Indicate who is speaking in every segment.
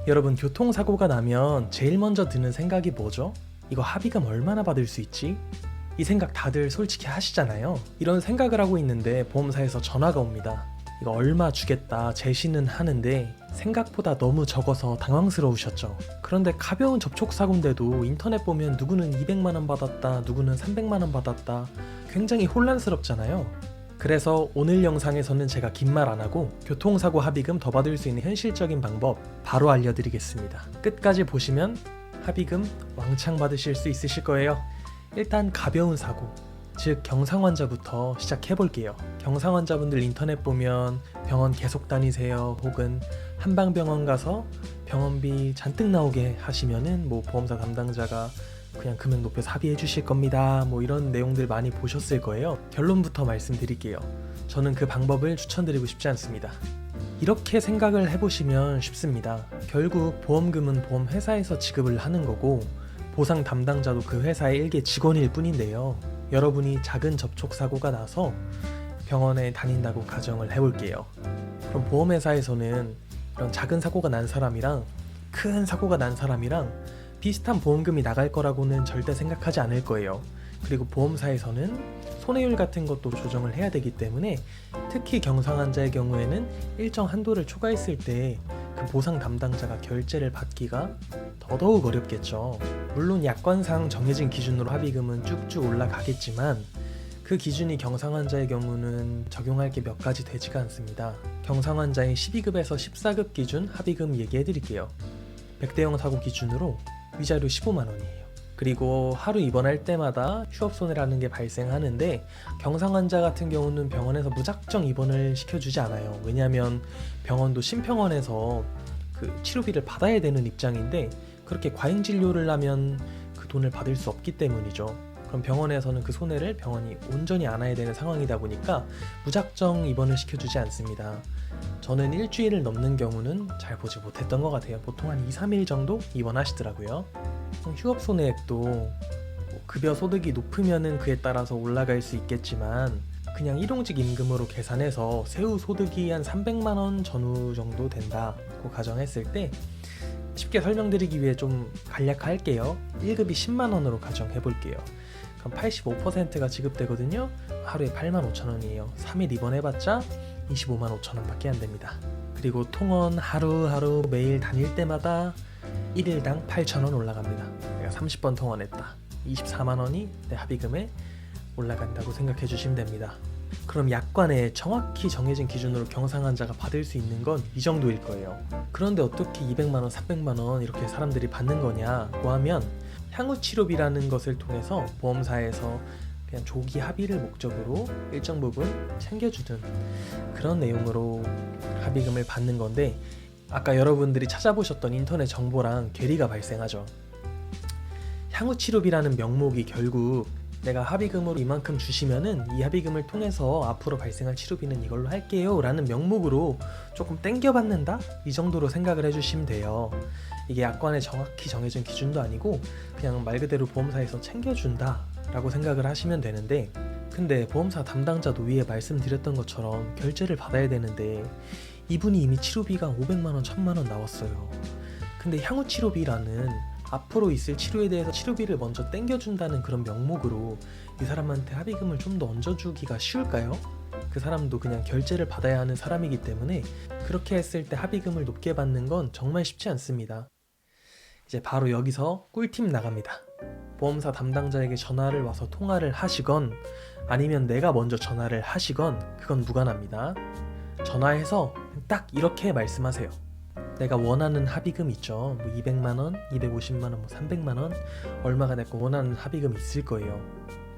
Speaker 1: 여러분, 교통사고가 나면 제일 먼저 드는 생각이 뭐죠? 이거 합의금 얼마나 받을 수 있지? 이 생각 다들 솔직히 하시잖아요. 이런 생각을 하고 있는데 보험사에서 전화가 옵니다. 이거 얼마 주겠다 제시는 하는데 생각보다 너무 적어서 당황스러우셨죠. 그런데 가벼운 접촉사고인데도 인터넷 보면 누구는 200만원 받았다, 누구는 300만원 받았다, 굉장히 혼란스럽잖아요. 그래서 오늘 영상에서는 제가 긴 말 안하고 교통사고 합의금 더 받을 수 있는 현실적인 방법 바로 알려드리겠습니다. 끝까지 보시면 합의금 왕창 받으실 수 있으실 거예요. 일단 가벼운 사고, 즉 경상 환자부터 시작해볼게요. 경상 환자분들 인터넷 보면 병원 계속 다니세요, 혹은 한방병원 가서 병원비 잔뜩 나오게 하시면은 보험사 담당자가 그냥 금액 높여서 합의해 주실 겁니다, 이런 내용들 많이 보셨을 거예요. 결론부터 말씀드릴게요. 저는 그 방법을 추천드리고 싶지 않습니다. 이렇게 생각을 해보시면 쉽습니다. 결국 보험금은 보험회사에서 지급을 하는 거고 보상 담당자도 그 회사의 일개 직원일 뿐인데요. 여러분이 작은 접촉사고가 나서 병원에 다닌다고 가정을 해볼게요. 그럼 보험회사에서는 그런 작은 사고가 난 사람이랑 큰 사고가 난 사람이랑 비슷한 보험금이 나갈 거라고는 절대 생각하지 않을 거예요. 그리고 보험사에서는 손해율 같은 것도 조정을 해야 되기 때문에 특히 경상 환자의 경우에는 일정 한도를 초과했을 때 그 보상 담당자가 결제를 받기가 더더욱 어렵겠죠. 물론 약관상 정해진 기준으로 합의금은 쭉쭉 올라가겠지만 그 기준이 경상 환자의 경우는 적용할 게 몇 가지 되지가 않습니다. 경상 환자의 12급에서 14급 기준 합의금 얘기해 드릴게요. 100대형 사고 기준으로 위자료 15만원이에요. 그리고 하루 입원할 때마다 휴업손해라는 게 발생하는데 경상 환자 같은 경우는 병원에서 무작정 입원을 시켜주지 않아요. 왜냐하면 병원도 심평원에서 그 치료비를 받아야 되는 입장인데 그렇게 과잉 진료를 하면 그 돈을 받을 수 없기 때문이죠. 그럼 병원에서는 그 손해를 병원이 온전히 안아야 되는 상황이다 보니까 무작정 입원을 시켜주지 않습니다. 저는 일주일을 넘는 경우는 잘 보지 못했던 것 같아요. 보통 한 2-3일 정도 입원하시더라고요. 휴업 손해액도 급여 소득이 높으면은 그에 따라서 올라갈 수 있겠지만 그냥 일용직 임금으로 계산해서 세후 소득이 한 300만원 전후 정도 된다고 가정했을 때 쉽게 설명드리기 위해 좀 간략할게요. 1급이 10만원으로 가정해볼게요. 그럼 85%가 지급되거든요. 하루에 85,000원이에요. 3일 입원해봤자 255,000원 밖에 안 됩니다. 그리고 통원 하루하루 매일 다닐 때마다 1일당 8,000원 올라갑니다. 내가 30번 통원했다. 24만원이 내 합의금에 올라간다고 생각해 주시면 됩니다. 그럼 약관에 정확히 정해진 기준으로 경상 환자가 받을 수 있는 건 이 정도일 거예요. 그런데 어떻게 200만원, 300만원 이렇게 사람들이 받는 거냐고 하면 향후치료비라는 것을 통해서 보험사에서 그냥 조기 합의를 목적으로 일정 부분 챙겨주는 그런 내용으로 합의금을 받는 건데 아까 여러분들이 찾아보셨던 인터넷 정보랑 괴리가 발생하죠. 향후치료비라는 명목이 결국 내가 합의금으로 이만큼 주시면은 이 합의금을 통해서 앞으로 발생할 치료비는 이걸로 할게요 라는 명목으로 조금 땡겨받는다? 이 정도로 생각을 해주시면 돼요. 이게 약관에 정확히 정해진 기준도 아니고 그냥 말 그대로 보험사에서 챙겨준다 라고 생각을 하시면 되는데 근데 보험사 담당자도 위에 말씀드렸던 것처럼 결제를 받아야 되는데 이분이 이미 치료비가 500만원, 1000만원 나왔어요. 근데 향후치료비라는 앞으로 있을 치료에 대해서 치료비를 먼저 땡겨준다는 그런 명목으로 이 사람한테 합의금을 좀 더 얹어주기가 쉬울까요? 그 사람도 그냥 결제를 받아야 하는 사람이기 때문에 그렇게 했을 때 합의금을 높게 받는 건 정말 쉽지 않습니다. 이제 바로 여기서 꿀팁 나갑니다. 보험사 담당자에게 전화를 와서 통화를 하시건 아니면 내가 먼저 전화를 하시건 그건 무관합니다. 전화해서 딱 이렇게 말씀하세요. 내가 원하는 합의금 있죠. 200만원, 250만원, 300만원 얼마가 내거 원하는 합의금 있을 거예요.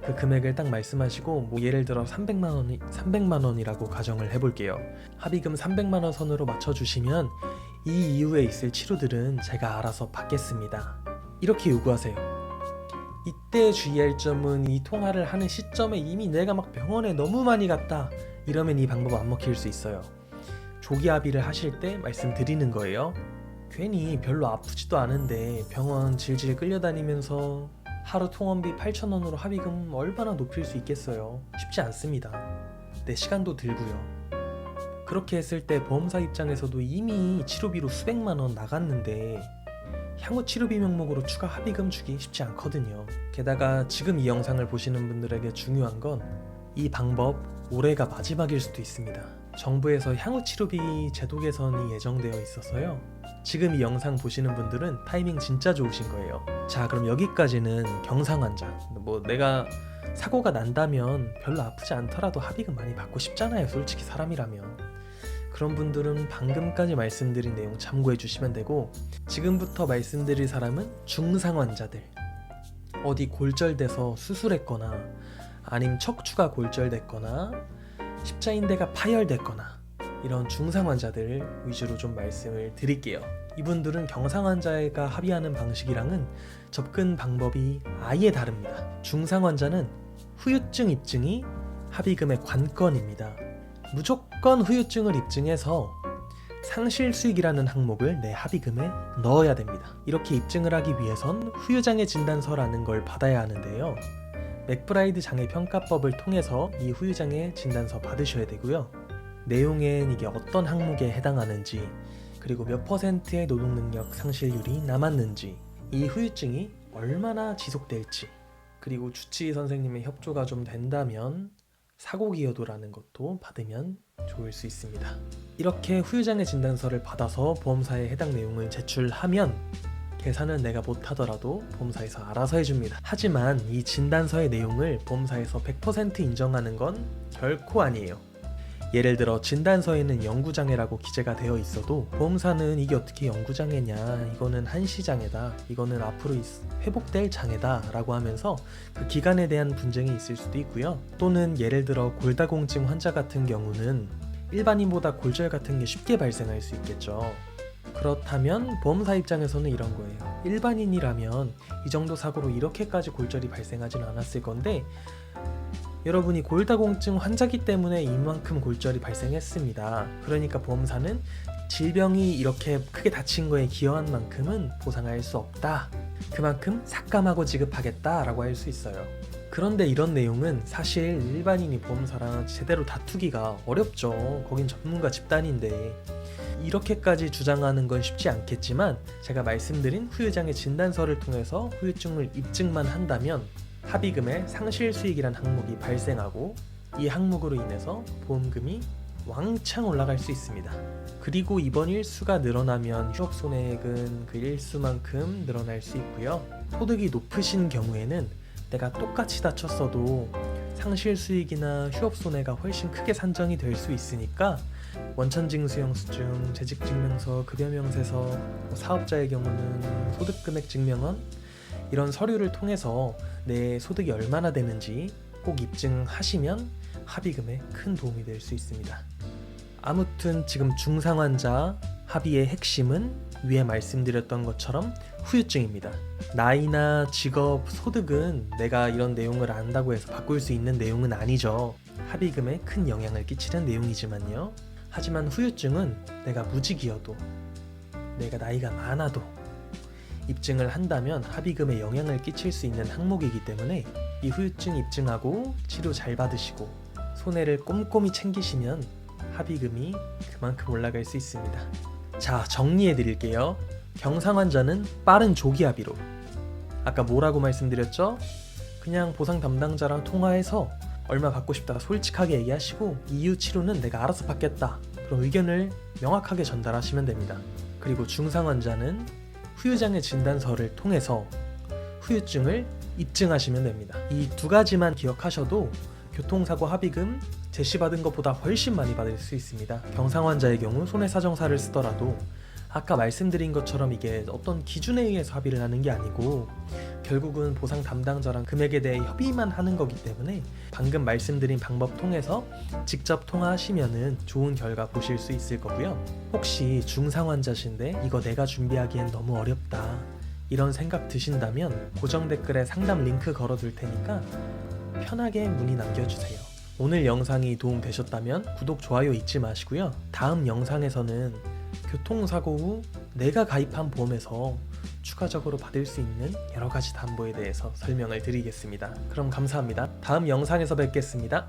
Speaker 1: 그 금액을 딱 말씀하시고 예를 들어 300만원이라고 가정을 해볼게요. 합의금 300만원 선으로 맞춰주시면 이 이후에 있을 치료들은 제가 알아서 받겠습니다. 이렇게 요구하세요. 이때 주의할 점은 이 통화를 하는 시점에 이미 내가 막 병원에 너무 많이 갔다 이러면 이 방법 안 먹힐 수 있어요. 조기 합의를 하실 때 말씀드리는 거예요. 괜히 별로 아프지도 않은데 병원 질질 끌려다니면서 하루 통원비 8,000원으로 합의금 얼마나 높일 수 있겠어요. 쉽지 않습니다. 내 시간도 들고요. 그렇게 했을 때 보험사 입장에서도 이미 치료비로 수백만 원 나갔는데 향후 치료비 명목으로 추가 합의금 주기 쉽지 않거든요. 게다가 지금 이 영상을 보시는 분들에게 중요한 건 이 방법 올해가 마지막일 수도 있습니다. 정부에서 향후 치료비 제도 개선이 예정되어 있어서요. 지금 이 영상 보시는 분들은 타이밍 진짜 좋으신 거예요. 자, 그럼 여기까지는 경상 환자. 뭐 내가 사고가 난다면 별로 아프지 않더라도 합의금 많이 받고 싶잖아요. 솔직히 사람이라면. 그런 분들은 방금까지 말씀드린 내용 참고해 주시면 되고, 지금부터 말씀드릴 사람은 중상 환자들, 어디 골절돼서 수술했거나 아님 척추가 골절됐거나 십자인대가 파열됐거나 이런 중상 환자들 위주로 좀 말씀을 드릴게요. 이분들은 경상 환자가 합의하는 방식이랑은 접근 방법이 아예 다릅니다. 중상 환자는 후유증 입증이 합의금의 관건입니다. 무조건 후유증을 입증해서 상실 수익이라는 항목을 내 합의금에 넣어야 됩니다. 이렇게 입증을 하기 위해선 후유장애 진단서라는 걸 받아야 하는데요. 맥브라이드 장애평가법을 통해서 이 후유장애 진단서 받으셔야 되고요. 내용엔 이게 어떤 항목에 해당하는지, 그리고 몇 %의 노동능력 상실률이 남았는지, 이 후유증이 얼마나 지속될지, 그리고 주치의 선생님의 협조가 좀 된다면 사고기여도라는 것도 받으면 좋을 수 있습니다. 이렇게 후유장애 진단서를 받아서 보험사에 해당 내용을 제출하면 계산은 내가 못하더라도 보험사에서 알아서 해줍니다. 하지만 이 진단서의 내용을 보험사에서 100% 인정하는 건 결코 아니에요. 예를 들어 진단서에는 영구장애라고 기재가 되어 있어도 보험사는 이게 어떻게 영구장애냐, 이거는 한시장애다, 이거는 앞으로 회복될 장애다 라고 하면서 그 기간에 대한 분쟁이 있을 수도 있고요. 또는 예를 들어 골다공증 환자 같은 경우는 일반인보다 골절 같은 게 쉽게 발생할 수 있겠죠. 그렇다면 보험사 입장에서는 이런 거예요. 일반인이라면 이 정도 사고로 이렇게까지 골절이 발생하진 않았을 건데 여러분이 골다공증 환자기 때문에 이만큼 골절이 발생했습니다. 그러니까 보험사는 질병이 이렇게 크게 다친 거에 기여한 만큼은 보상할 수 없다. 그만큼 삭감하고 지급하겠다라고 할 수 있어요. 그런데 이런 내용은 사실 일반인이 보험사랑 제대로 다투기가 어렵죠. 거긴 전문가 집단인데 이렇게까지 주장하는 건 쉽지 않겠지만 제가 말씀드린 후유장애 진단서를 통해서 후유증을 입증만 한다면 합의금에 상실 수익이란 항목이 발생하고 이 항목으로 인해서 보험금이 왕창 올라갈 수 있습니다. 그리고 이번 일수가 늘어나면 휴업 손해액은 그 일수만큼 늘어날 수 있고요. 소득이 높으신 경우에는 내가 똑같이 다쳤어도 상실 수익이나 휴업 손해가 훨씬 크게 산정이 될 수 있으니까 원천징수영수증, 재직증명서, 급여명세서, 사업자의 경우는 소득금액증명원 이런 서류를 통해서 내 소득이 얼마나 되는지 꼭 입증하시면 합의금에 큰 도움이 될 수 있습니다. 아무튼 지금 중상환자 합의의 핵심은 위에 말씀드렸던 것처럼 후유증입니다. 나이나 직업, 소득은 내가 이런 내용을 안다고 해서 바꿀 수 있는 내용은 아니죠. 합의금에 큰 영향을 끼치는 내용이지만요. 하지만 후유증은 내가 무직이어도 내가 나이가 많아도 입증을 한다면 합의금에 영향을 끼칠 수 있는 항목이기 때문에 이 후유증 입증하고 치료 잘 받으시고 손해를 꼼꼼히 챙기시면 합의금이 그만큼 올라갈 수 있습니다. 자, 정리해 드릴게요. 경상 환자는 빠른 조기 합의로, 아까 뭐라고 말씀드렸죠? 그냥 보상 담당자랑 통화해서 얼마 받고 싶다가 솔직하게 얘기하시고 이후 치료는 내가 알아서 받겠다, 그런 의견을 명확하게 전달하시면 됩니다. 그리고 중상 환자는 후유장애 진단서를 통해서 후유증을 입증하시면 됩니다. 이 두 가지만 기억하셔도 교통사고 합의금 제시받은 것보다 훨씬 많이 받을 수 있습니다. 경상 환자의 경우 손해사정사를 쓰더라도 아까 말씀드린 것처럼 이게 어떤 기준에 의해서 합의를 하는 게 아니고 결국은 보상 담당자랑 금액에 대해 협의만 하는 거기 때문에 방금 말씀드린 방법 통해서 직접 통화하시면은 좋은 결과 보실 수 있을 거고요. 혹시 중상 환자신데 이거 내가 준비하기엔 너무 어렵다 이런 생각 드신다면 고정 댓글에 상담 링크 걸어둘 테니까 편하게 문의 남겨주세요. 오늘 영상이 도움 되셨다면 구독, 좋아요 잊지 마시고요. 다음 영상에서는 교통사고 후 내가 가입한 보험에서 추가적으로 받을 수 있는 여러 가지 담보에 대해서 설명을 드리겠습니다. 그럼 감사합니다. 다음 영상에서 뵙겠습니다.